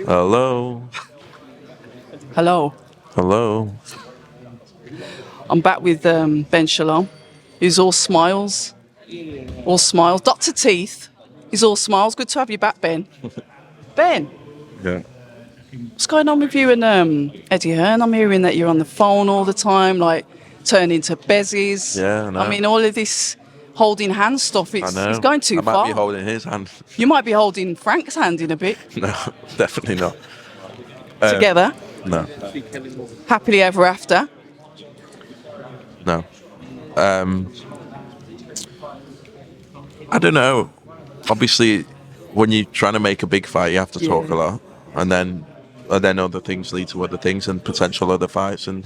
Hello. Hello. Hello. I'm back with Ben Shalom. He's all smiles. All smiles. Dr. Teeth. He's all smiles. Good to have you back, Ben. Ben, Yeah. what's going on with you and Eddie Hearn? I'm hearing that you're on the phone all the time, like turning to bezies. Yeah, I know. I mean, all of this holding hand stuff, I it's know. going too I might far. be holding his hand. You might be holding Frank's hand in a bit. No, definitely not. Together, No, happily ever after. no. I don't know. Obviously, when you're trying to make a big fight, you have to talk a lot, and then other things lead to other things and potential other fights. And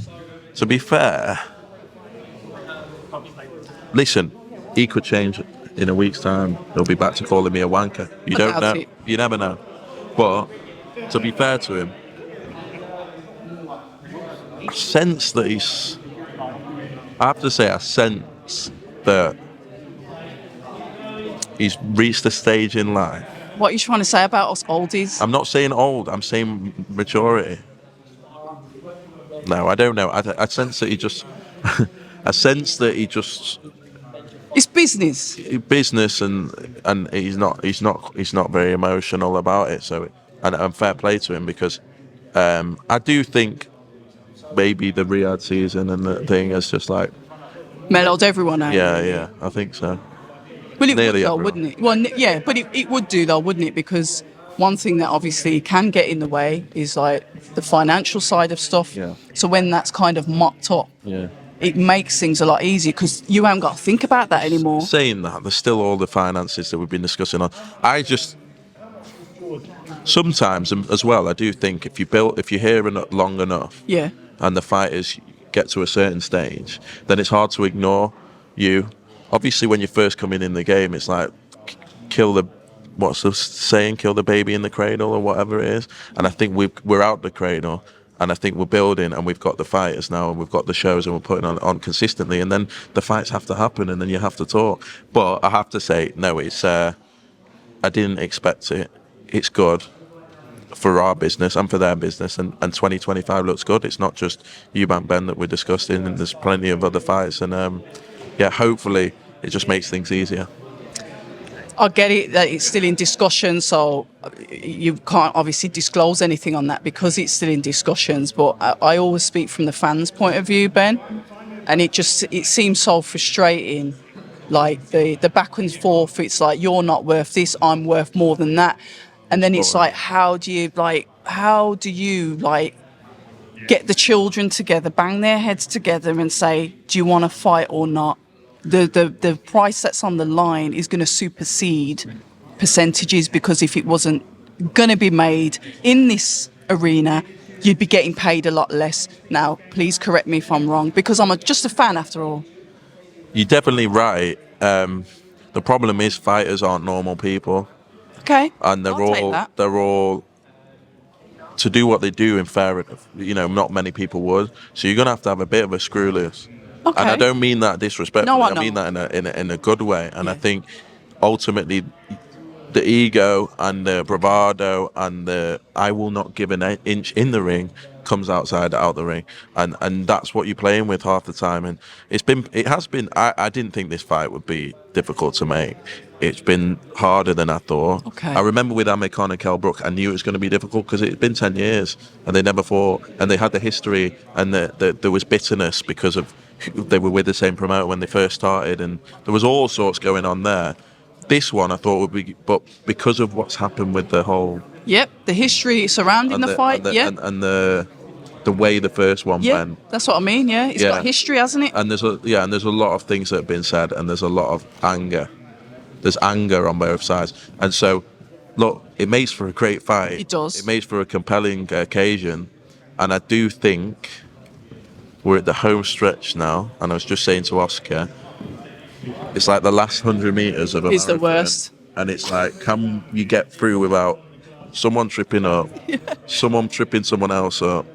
to be fair, listen, he could change in a week's time. He'll be back to calling me a wanker. You I don't doubt know. it. You never know. But to be fair to him, I sense that he's. I have to say, I sense that he's reached a stage in life. What are you trying to say about us oldies? I'm not saying old. I'm saying maturity. No, I don't know. I sense that he just. I sense that he just It's business. business and he's not very emotional about it. So and fair play to him because I do think maybe the Riyadh season and the thing is just like Mellowed everyone out. yeah, I think so. Well, it would Nearly though, everyone. wouldn't it? Well, yeah, but it would do though, wouldn't it? Because one thing that obviously can get in the way is like the financial side of stuff. Yeah. So when that's kind of mopped up, Yeah. it makes things a lot easier because you haven't got to think about that anymore. Saying that, there's still all the finances that we've been discussing on. I just sometimes as well. I do think if you're here long enough, Yeah. and the fighters get to a certain stage, then it's hard to ignore you. Obviously, when you're first coming in the game, it's like kill the what's the saying? Kill the baby in the cradle or whatever it is. And I think we're out the cradle, and I think we're building, and we've got the fighters now, and we've got the shows, and we're putting on consistently. And then the fights have to happen, and then you have to talk. But I have to say, no, it's I didn't expect it. It's good for our business and for their business, and 2025 looks good. It's not just Eubank Ben that we're discussing, and there's plenty of other fights, and yeah, hopefully it just makes things easier. I get it that it's still in discussion, so you can't obviously disclose anything on that because it's still in discussions. But I always speak from the fans' point of view, Ben, and it seems so frustrating. Like the back and forth, it's like you're not worth this, I'm worth more than that, and then it's like how do you get the children together, bang their heads together, and say, do you want to fight or not? The price that's on the line is going to supersede percentages because if it wasn't going to be made in this arena, you'd be getting paid a lot less. Now, please correct me if I'm wrong because I'm just a fan after all. You're definitely right. The problem is fighters aren't normal people, Okay, and they're all to do what they do in fair. Not many people would. So you're gonna have a bit of a screw loose. Okay. And I don't mean that disrespectfully. No, I I mean know. that in a good way. And I Yeah. think ultimately the ego and the bravado and the I will not give an inch in the ring comes out the ring, and that's what you're playing with half the time. And it has been. I didn't think this fight would be difficult to make. It's been harder than I thought. Okay. I remember with Amir Khan and Kell Brook, I knew it was going to be difficult because it had been 10 years and they never fought, and they had the history, and there was bitterness because of they were with the same promoter when they first started, and there was all sorts going on there. This one I thought would be, but because of what's happened with the whole Yep, the history surrounding the fight. and the way the first one went, that's what I mean. Yeah, it's got history, hasn't it? and there's a lot of things that have been said, and there's a lot of anger. There's anger on both sides, and so look, it makes for a great fight. It does. It makes for a compelling occasion, and I do think we're at the home stretch now. And I was just saying to Oscar, it's like the last 100 meters of a It's the marathon, worst. and it's like, can you get through without someone tripping up, someone tripping someone else up,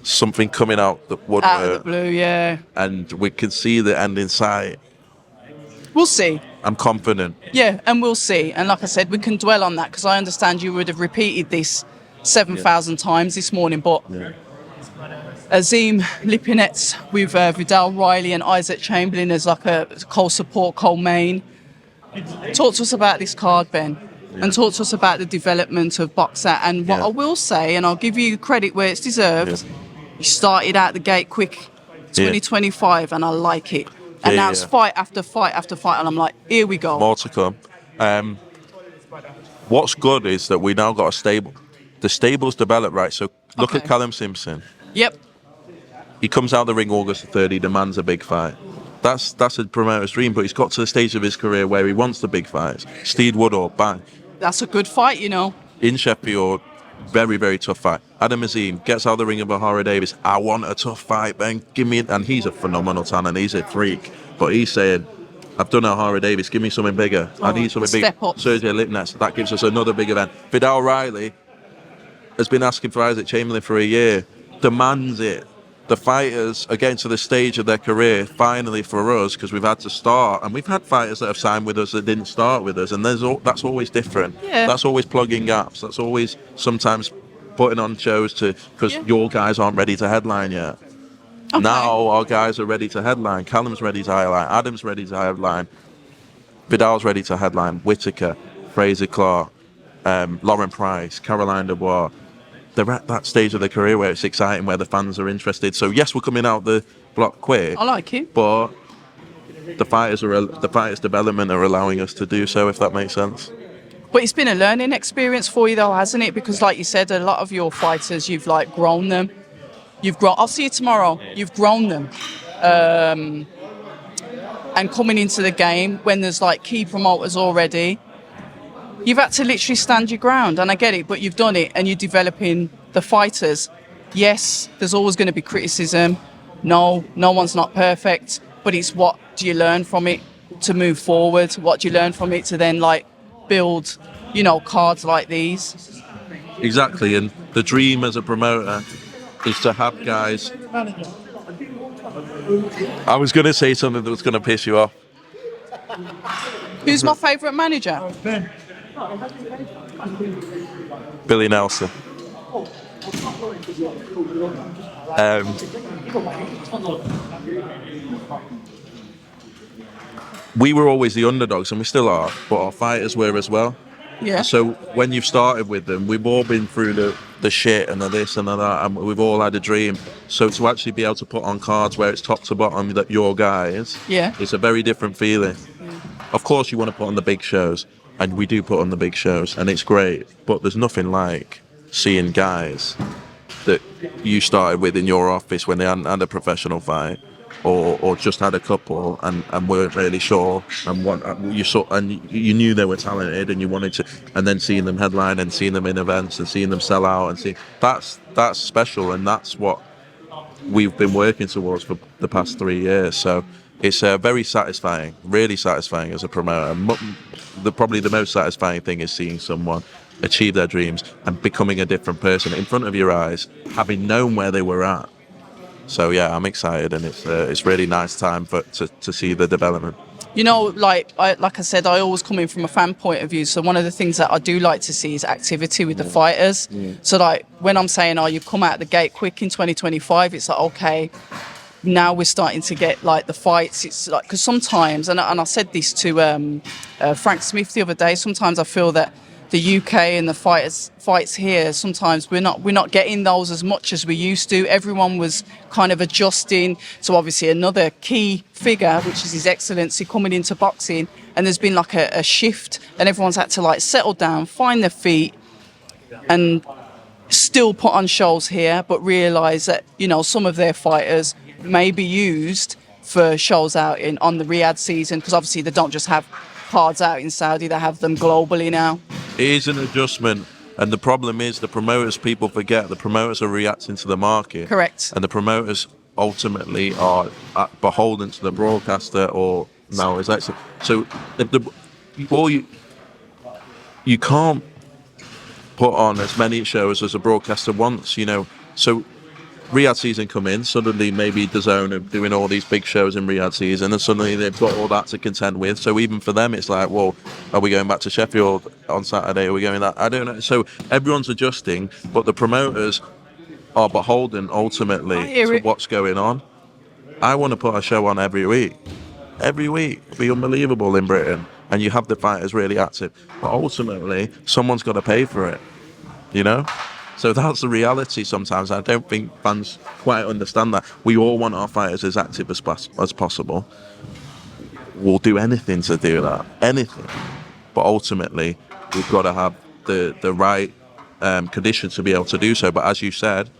something coming out the woodwork, Out of the blue, yeah. and we can see the end in sight. We'll see. I'm confident. Yeah, and we'll see. And like I said, we can dwell on that because I understand you would have repeated this 7,000 times this morning. But Azim Lipinets with Vidal Riley and Isaac Chamberlain as like a co-support, co-main. Talk to us about this card, Ben, and talk to us about the development of Boxer. And what I will say, and I'll give you credit where it's deserved, you started out the gate quick, 2025, and I like it. And now it's fight after fight after fight, and I'm like, here we go. More to come. What's good is that we now got a stable. The stable's developed, right? So look at Callum Simpson. Yep. He comes out the ring August the 3rd, he demands a big fight. That's a promoter's dream, but he's got to the stage of his career where he wants the big fights. Steed Woodall, bang. That's a good fight, you know. In Sheffield, very, very tough fight. Adam Azim gets out the ring of Bahara Davis. I want a tough fight, man. Give me it. And he's a phenomenal talent. He's a freak. But he's saying, I've done Bahara Davis. Give me something bigger. I need something bigger. Step up. Frazer Lipinets. That gives us another big event. Vidal Riley has been asking for Isaac Chamberlain for a year. Demands it. The fighters are getting to the stage of their career, finally for us, because we've had to start. And we've had fighters that have signed with us that didn't start with us. And that's always different. Yeah. That's always plugging gaps. That's always sometimes putting on shows because your guys aren't ready to headline yet. Okay. Now our guys are ready to headline. Callum's ready to headline. Adam's ready to headline. Vidal's ready to headline. Whittaker, Frazer Clarke, Lauren Price, Caroline Dubois. They're at that stage of their career where it's exciting, where the fans are interested. So yes, we're coming out the block quick. I like it. But the fighters' development are allowing us to do so, if that makes sense. But it's been a learning experience for you, though, hasn't it? Because, like you said, a lot of your fighters, you've like grown them. I'll see you tomorrow. You've grown them. And coming into the game when there's like key promoters already, you've had to literally stand your ground. And I get it, but you've done it, and you're developing the fighters. Yes, there's always going to be criticism. No one's not perfect. But it's what do you learn from it to move forward? What do you learn from it to then like build, cards like these? Exactly, and the dream as a promoter is to have guys. I was going to say something that was going to piss you off. Who's my favourite manager? Billy Nelson. We were always the underdogs, and we still are, but our fighters were as well. Yeah. So when you've started with them, we've all been through the shit and the this and the that, and we've all had a dream. So to actually be able to put on cards where it's top to bottom that your guys, it's a very different feeling. Yeah. Of course, you want to put on the big shows, and we do put on the big shows, and it's great. But there's nothing like seeing guys that you started with in your office when they hadn't had a professional fight, or just had a couple and weren't really sure, and you knew they were talented and you wanted to, and then seeing them headline and seeing them in events and seeing them sell out and that's special, and that's what we've been working towards for the past 3 years. So it's very satisfying, really satisfying as a promoter. Probably the most satisfying thing is seeing someone achieve their dreams and becoming a different person in front of your eyes, having known where they were at. So yeah, I'm excited, and it's really nice time to see the development. Like I said, I always come in from a fan point of view. So one of the things that I do like to see is activity with the fighters. Yeah. So like when I'm saying, you've come out the gate quick in 2025, it's like, okay, now we're starting to get like the fights. It's like, because sometimes, and I said this to Frank Smith the other day, sometimes I feel that the UK and the fights here, sometimes we're not getting those as much as we used to. Everyone was kind of adjusting to obviously another key figure, which is His Excellency, coming into boxing, and there's been like a shift, and everyone's had to like settle down, find their feet, and still put on shows here, but realise that some of their fighters may be used for shows out on the Riyadh season, because obviously they don't just have cards out in Saudi, they have them globally now. It is an adjustment, and the problem is people forget the promoters are reacting to the market. Correct. And the promoters ultimately are beholden to the broadcaster, or no, it's actually so. You can't put on as many shows as a broadcaster wants, So Riyadh season come in, suddenly maybe DAZN are doing all these big shows in Riyadh season, and suddenly they've got all that to contend with. So even for them, it's like, well, are we going back to Sheffield on Saturday? Are we going that? I don't know. So everyone's adjusting, but the promoters are beholden I ultimately hear to it. what's going on. I want to put a show on every week. Every week. It'd be unbelievable in Britain. And you have the fighters really active. But ultimately, someone's got to pay for it. You know? So that's the reality sometimes. I don't think fans quite understand that. We all want our fighters as active as possible. We'll do anything to do that. Anything. But ultimately, we've got to have the right conditions to be able to do so. But as you said,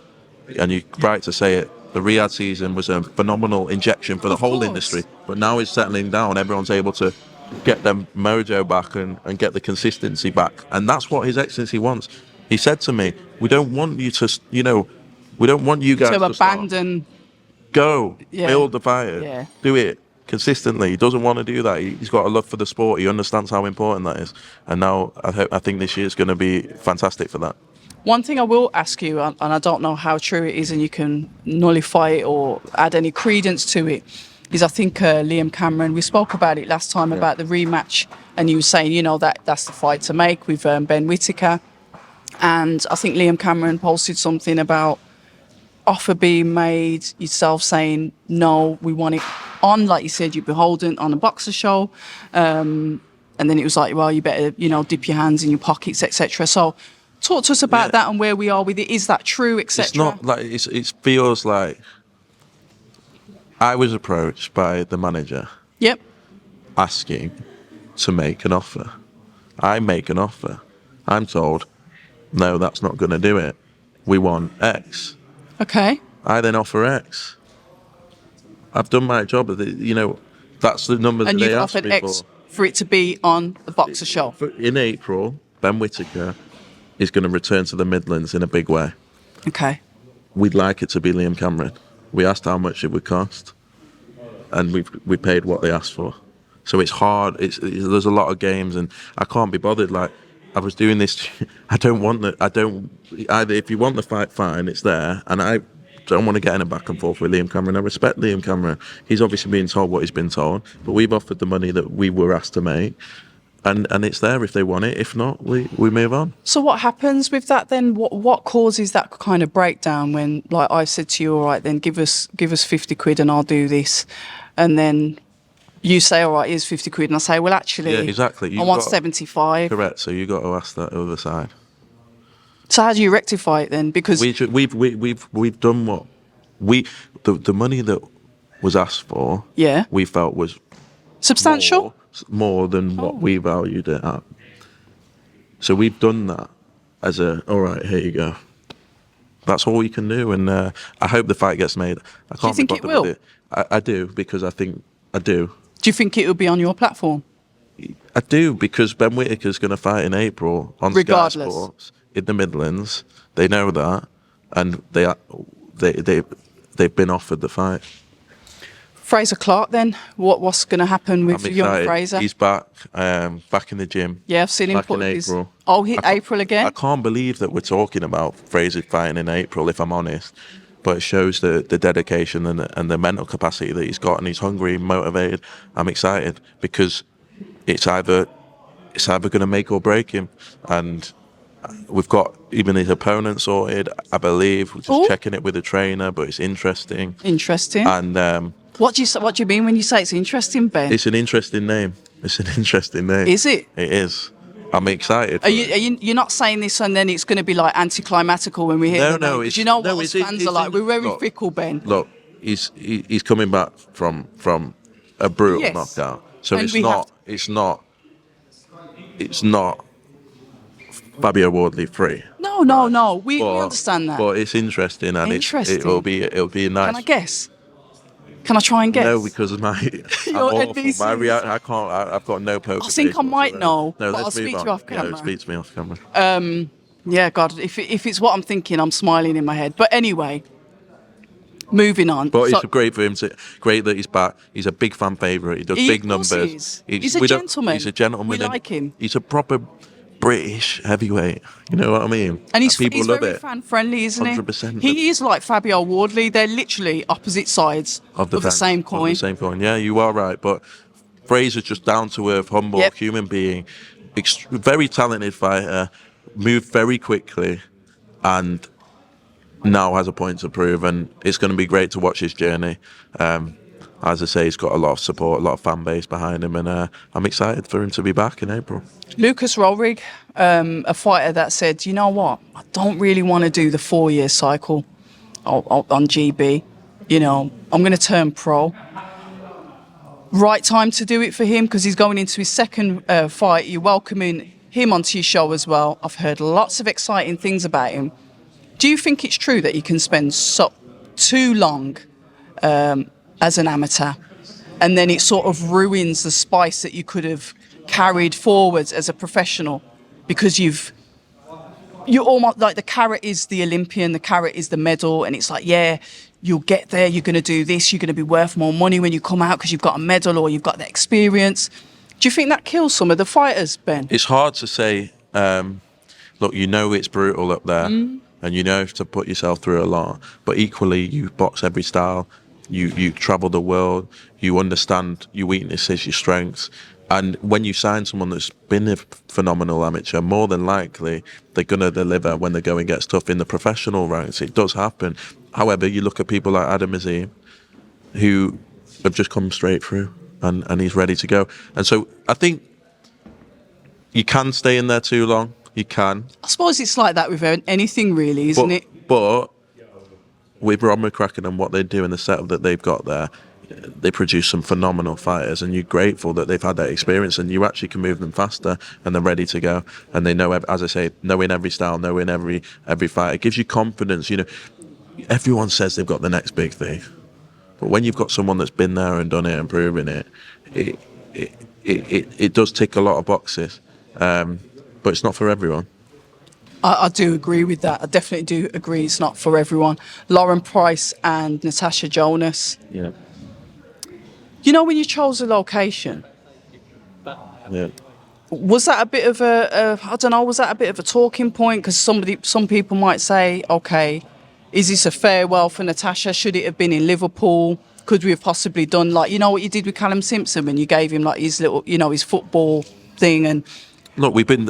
and you're right to say it, the Riyadh season was a phenomenal injection for the whole industry. But now it's settling down. Everyone's able to get them mojo back and get the consistency back. And that's what His Excellency wants. He said to me, we don't want you to, we don't want you guys To to abandon. go, Yeah. build the fire, Yeah. do it consistently. He doesn't want to do that. He's got a love for the sport. He understands how important that is. And now I think this year is going to be fantastic for that. One thing I will ask you, and I don't know how true it is, and you can nullify it or add any credence to it, is I think Liam Cameron, we spoke about it last time about the rematch, and you were saying, that's the fight to make with Ben Whittaker. And I think Liam Cameron posted something about offer being made, yourself saying, no, we want it on, like you said, you're beholden on a boxer show. And then it was like, well, you better, dip your hands in your pockets, etc. So talk to us about that and where we are with it. Is that true, etc.? It's not like, it feels like I was approached by the manager. Yep. Asking to make an offer. I make an offer. I'm told, no, that's not going to do it. We want X. Okay. I then offer X. I've done my job. That's the number that And they you've asked offered me X for it to be on the boxer show. In April, Ben Whittaker is going to return to the Midlands in a big way. Okay. We'd like it to be Liam Cameron. We asked how much it would cost, and we paid what they asked for. So it's hard. There's a lot of games, and I can't be bothered. Like, I was doing this. Either if you want the fight, fine, it's there, and I don't want to get in a back and forth with Liam Cameron. I respect Liam Cameron. He's obviously being told what he's been told, but we've offered the money that we were asked to make, and it's there if they want it. If not, we move on. So what happens with that then? What causes that kind of breakdown when, like, I said to you, all right, then give us 50 quid and I'll do this, and then you say, all right, here's 50 quid, and I say, well, actually, Yeah, exactly. I want 75. Correct. So you got to ask that other side. So how do you rectify it then? Because we've done what the money that was asked for. Yeah. We felt was substantial. More than what we valued it at. So we've done that as all right, here you go. That's all we can do, and I hope the fight gets made. I can't Do you think it will? I do, because I think I do. Do you think it will be on your platform? I do, because Ben Whittaker's going to fight in April on Sky Sports in the Midlands. They know that, and they've been offered the fight. Frazer Clarke, then what's going to happen with young Frazer? He's back in the gym. Yeah, I've seen him put in April. April again. I can't believe that we're talking about Frazer fighting in April, if I'm honest. But it shows the dedication and the mental capacity that he's got, and he's hungry, motivated. I'm excited because it's either going to make or break him, and we've got even his opponent sorted, I believe. We're just checking it with the trainer, but it's interesting. Interesting. And what do you mean when you say it's interesting, Ben? It's an interesting name. It's an interesting name. Is it? It is. I'm excited. You're not saying this and then it's going to be like anticlimactical when we hear the name? Because you know what us fans are like. We're very fickle, Ben. Look, he's coming back from a brutal knockout. So And it's not Fabio Wardley free. No. We understand that. But it's interesting, and it'll be a nice. Can I guess? Can I try and guess? No, because of my NBC. my reaction. I can't. I've got no poker. I think I might know. No, but I'll speak to you off camera. No, speak to me off camera. Yeah, God, if it's what I'm thinking, I'm smiling in my head. But anyway, moving on. But it's great for him great that he's back. He's a big fan favourite. He does big numbers. He's a gentleman. He's a gentleman. We like him. He's a proper British heavyweight. You know what I mean? And he's people love very it. fan friendly, isn't he? 100%. He is like Fabio Wardley. They're literally opposite sides of the fence, same Of coin. the same coin. Yeah, you are right. But Frazer's just down to earth, humble Yep. human being, very talented fighter, moved very quickly, and now has a point to prove. And it's going to be great to watch his journey. As I say, he's got a lot of support, a lot of fan base behind him, and I'm excited for him to be back in April. Lucas Rollrig, a fighter that said, you know what, I don't really want to do the 4-year cycle on GB. You know, I'm going to turn pro. Right time to do it for him because he's going into his second fight. You're welcoming him onto your show as well. I've heard lots of exciting things about him. Do you think it's true that you can spend too long as an amateur, and then it sort of ruins the spice that you could have carried forwards as a professional, because you're almost like, the carrot is the Olympian, the carrot is the medal, and it's like, yeah, you'll get there, you're going to do this, you're going to be worth more money when you come out because you've got a medal or you've got the experience. Do you think that kills some of the fighters, Ben? It's hard to say. Look, you know it's brutal up there, and you know you have to put yourself through a lot, but equally you box every style. You travel the world, you understand your weaknesses, your strengths, and when you sign someone that's been a phenomenal amateur, more than likely they're going to deliver when the going gets tough in the professional ranks. It does happen. However, you look at people like Azim, who have just come straight through, and he's ready to go. And so I think you can stay in there too long. You can. I suppose it's like that with anything, really, isn't it? But with Rob McCracken and what they do and the setup that they've got there, they produce some phenomenal fighters, and you're grateful that they've had that experience, and you actually can move them faster, and they're ready to go, and they know, as I say, knowing every style, knowing every fight, it gives you confidence. You know, everyone says they've got the next big thing, but when you've got someone that's been there and done it and proven it, it does tick a lot of boxes, but it's not for everyone. I do agree with that. I definitely do agree it's not for everyone. Lauren Price and Natasha Jonas. Yeah. You know, when you chose a location, Yeah. was that a bit of was that a bit of a talking point? Because some people might say, okay, is this a farewell for Natasha? Should it have been in Liverpool? Could we have possibly done, like, you know what you did with Callum Simpson when you gave him like his little, you know, his football thing? And Look, we've been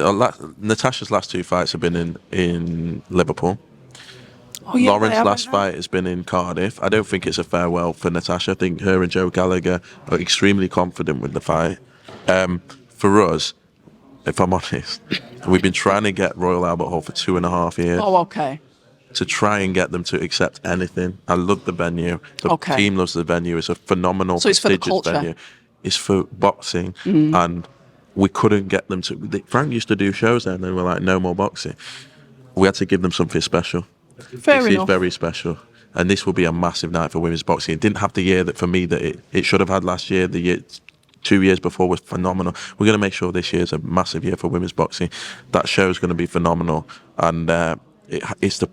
Natasha's last 2 fights have been in Liverpool. oh, yeah, Lauren's they last haven't, fight has been in Cardiff. I don't think it's a farewell for Natasha. I think her and Joe Gallagher are extremely confident with the fight. For us, if I'm honest, we've been trying to get Royal Albert Hall for 2.5 years. Oh, okay. To try and get them to accept anything. I love the venue. The Okay. team loves the venue. It's a phenomenal, So it's for the prestigious culture. venue. It's for boxing, and we couldn't get them to. Frank used to do shows there, and they were like, "No more boxing." We had to give them something special. Fair This is enough. very special, and this will be a massive night for women's boxing. It didn't have the year that for me that it should have had last year. The year 2 years before was phenomenal. We're going to make sure this year's a massive year for women's boxing. That show is going to be phenomenal, and it's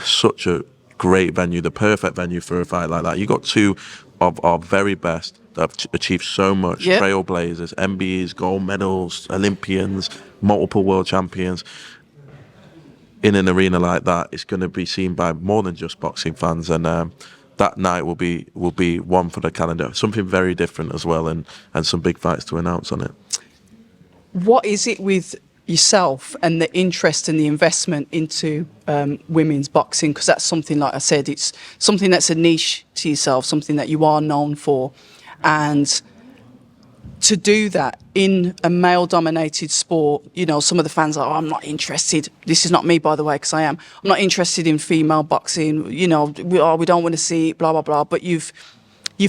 such a great venue, the perfect venue for a fight like that. You got two of our very best that have achieved so much, Yep. trailblazers, MBEs, gold medals, Olympians, multiple world champions. In an arena like that, it's going to be seen by more than just boxing fans, and that night will be one for the calendar. Something very different as well, and some big fights to announce on it. What is it with yourself and the interest and the investment into women's boxing? Because that's something, like I said, it's something that's a niche to yourself, something that you are known for, and to do that in a male-dominated sport, you know, some of the fans are, oh, I'm not interested. This is not me, by the way, because I am. I'm not interested in female boxing. You know, we don't want to see it, blah, blah, blah. But you've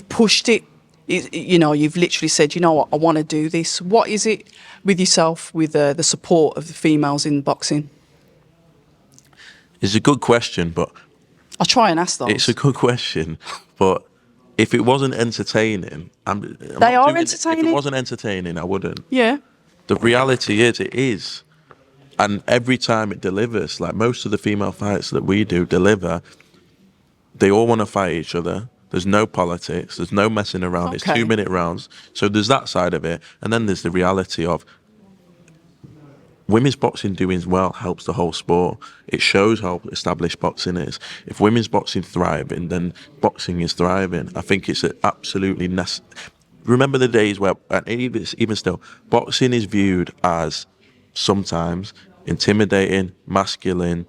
pushed it. You know, you've literally said, you know what, I want to do this. What is it with yourself, with the support of the females in boxing? It's a good question, but I'll try and ask those. it's a good question, but if it wasn't entertaining, They are entertaining? If it wasn't entertaining, I wouldn't. Yeah. The reality is, it is. And every time it delivers, like most of the female fights that we do deliver, they all want to fight each other. There's no politics. There's no messing around. It's Okay. 2-minute rounds. So there's that side of it. And then there's the reality of women's boxing doing well helps the whole sport. It shows how established boxing is. If women's boxing thriving, then boxing is thriving. I think it's absolutely necessary. Remember the days where, and even still, boxing is viewed as sometimes intimidating, masculine,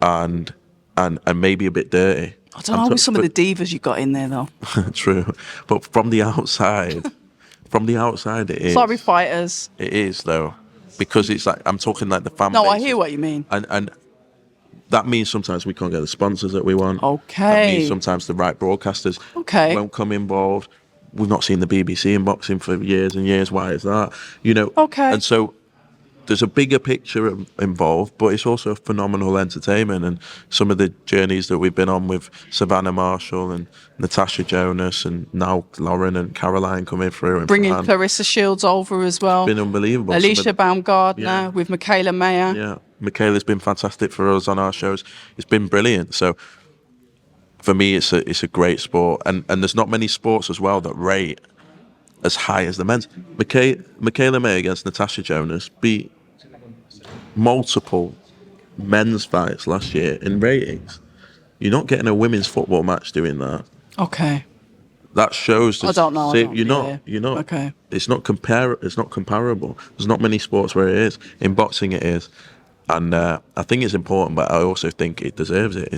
and maybe a bit dirty. I don't know with some of the divas you got in there though. True, but from the outside, it is. Sorry, fighters. It is though, because it's like I'm talking like the fan. No, I bases. hear what you mean. And that means sometimes we can't get the sponsors that we want. Okay. That means sometimes the right broadcasters won't come involved. We've not seen the BBC in boxing for years and years. Why is that? You know. Okay. And so there's a bigger picture involved, but it's also phenomenal entertainment. And some of the journeys that we've been on with Savannah Marshall and Natasha Jonas, and now Lauren and Caroline coming through, and bringing Clarissa Shields over as well. It's been unbelievable. Alicia Baumgardner with Michaela Mayer. Yeah, Michaela's been fantastic for us on our shows. It's been brilliant. So for me, it's a great sport, and there's not many sports as well that rate as high as the men's. Michaela Mayer against Natasha Jonas beat multiple men's fights last year in ratings. You're not getting a women's football match doing that. Okay. That shows. I don't know. You're not. Okay. It's not comparable. There's not many sports where it is. In boxing, it is, and I think it's important. But I also think it deserves it.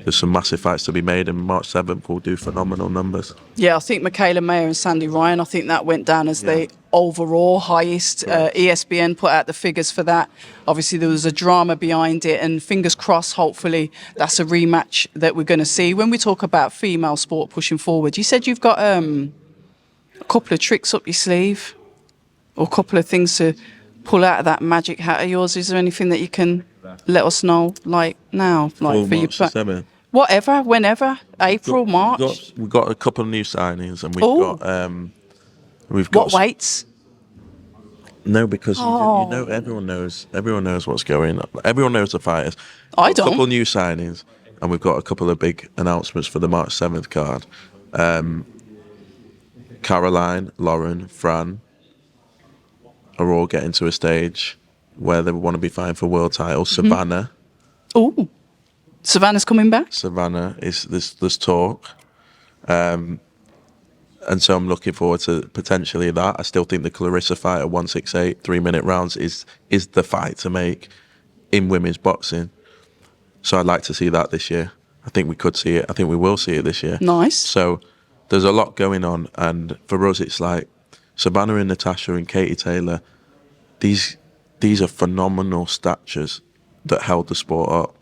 There's some massive fights to be made, and March 7th will do phenomenal numbers. Yeah, I think Michaela Mayer and Sandy Ryan, I think that went down as the overall highest. ESPN put out the figures for that. Obviously, there was a drama behind it, and fingers crossed, hopefully, that's a rematch that we're going to see. When we talk about female sport pushing forward, you said you've got a couple of tricks up your sleeve, or a couple of things to pull out of that magic hat of yours. Is there anything that you can let us know, like now, like for March you? 7th. Whatever, whenever, April, March. We've got a couple of new signings, and we've got What weights? No, because you know everyone knows what's going on. Everyone knows the fighters. I A don't. couple of new signings, and we've got a couple of big announcements for the March 7th card. Caroline, Lauren, Fran are all getting to a stage where they want to be fighting for world titles. Savannah. Oh, Savannah's coming back? Savannah is this talk. And so I'm looking forward to potentially that. I still think the Clarissa fight at 168, 3-minute rounds is the fight to make in women's boxing. So I'd like to see that this year. I think we could see it. I think we will see it this year. Nice. So there's a lot going on. And for us, it's like Savannah and Natasha and Katie Taylor, these are phenomenal statures that held the sport up.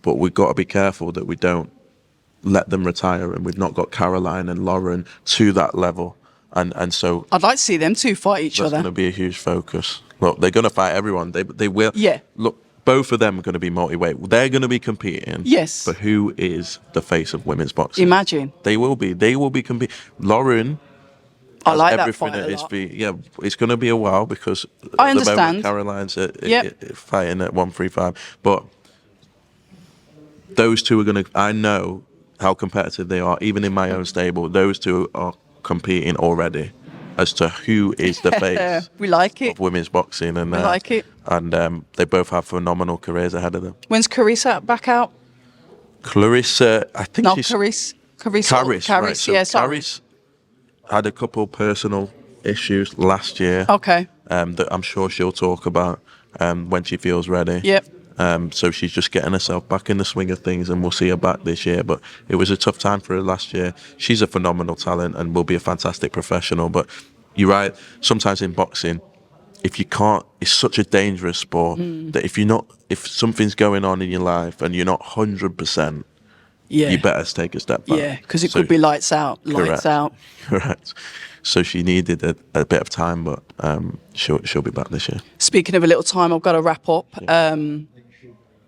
But we've got to be careful that we don't let them retire, and we've not got Caroline and Lauren to that level. And so I'd like to see them two fight each that's other. going to be a huge focus. Look, they're going to fight everyone. They will. Yeah. Look, both of them are going to be multi-weight. They're going to be competing. Yes. For who is the face of women's boxing. Imagine. They will be competing. Lauren. I like that everything fight a lot. It's going to be a while because I at the moment understand. Caroline's fighting at 135. But those two are going to, I know how competitive they are, even in my own stable. Those two are competing already as to who is the face We like it. of women's boxing. And We like it. And they both have phenomenal careers ahead of them. When's Carissa back out? Clarissa, I think No, she's... Carissa. right. So Yeah, sorry. Caris had a couple personal issues last year. Okay. That I'm sure she'll talk about when she feels ready. Yep. So she's just getting herself back in the swing of things, and we'll see her back this year. But it was a tough time for her last year. She's a phenomenal talent and will be a fantastic professional. But you're right, sometimes in boxing, if you can't, it's such a dangerous sport that if something's going on in your life and you're not 100%, you better take a step back. Yeah, because it could be lights out. Correct. So she needed a bit of time, but she'll be back this year. Speaking of a little time, I've got to wrap up.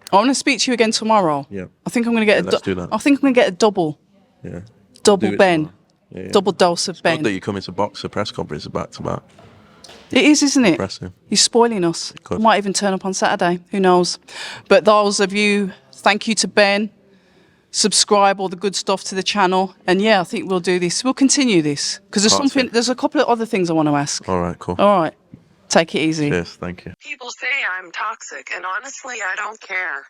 I want to speak to you again tomorrow. Yeah. I think I'm going to get let's do that. I think I'm going to get a double. Yeah. Double Do it Ben. tomorrow. Yeah. Double dose of Ben. Good that you come into boxer press conference back to back. It is, isn't it? Impressive. He's spoiling us. could. Might even turn up on Saturday. Who knows? But those of you, thank you to Ben. Subscribe, all the good stuff to the channel. And yeah, I think we'll do this. We'll continue this because there's a couple of other things I want to ask. All right, cool. All right. Take it easy. Cheers. Thank you. People say I'm toxic, and honestly, I don't care.